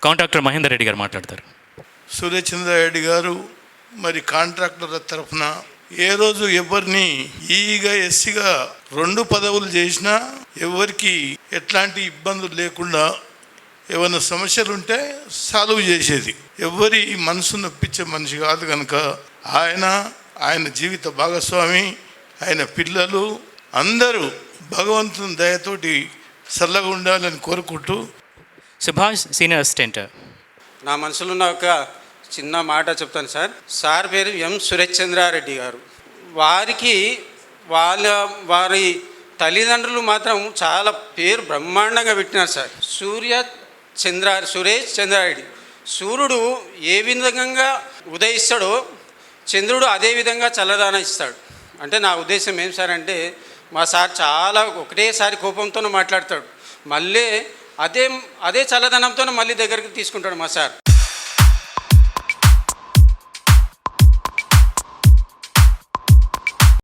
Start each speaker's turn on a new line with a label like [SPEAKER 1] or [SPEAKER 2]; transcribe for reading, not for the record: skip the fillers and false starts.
[SPEAKER 1] Contractor Mahender Reddy గారు మాట్లాడతారు.
[SPEAKER 2] సూర్యచంద్రారెడ్డి గారు మరి కాంట్రాక్టర్ల తరఫున ఏ రోజు ఎవరిని ఈగా ఎస్సీగా 2 పదవులు చేసినా ఎవరికి ఎట్లాంటి ఇబ్బందులు లేకుండా ఏమైనా సమస్యలు ఉంటే సాల్వ్ చేసేది. ఎవరి మనసు నొప్పించే మనిషి కాదు కనుక ఆయన జీవిత భాగస్వామి, ఆయన పిల్లలు అందరూ భగవంతుని దయతోటి చల్లగా ఉండాలని కోరుకుంటూ.
[SPEAKER 1] Subhash senior assistant.
[SPEAKER 3] నా మనసులో ఉన్న ఒక చిన్న మాట చెప్తాను సార్. సార్ పేరు ఎం సురేష్ గారు. వారి తల్లిదండ్రులు మాత్రం చాలా పేరు బ్రహ్మాండంగా పెట్టినారు సార్. సురేష్ చంద్రారెడ్డి. సూర్యుడు ఏ విధంగా ఉదయిస్తాడో చంద్రుడు అదే విధంగా చల్లదాన ఇస్తాడు. అంటే నా ఉద్దేశం ఏం సార్ అంటే, మా సార్ చాలా ఒకటేసారి కోపంతో మాట్లాడతాడు, మళ్ళీ అదే చల్లదనంతో మళ్ళీ దగ్గరికి తీసుకుంటాడు మా సార్.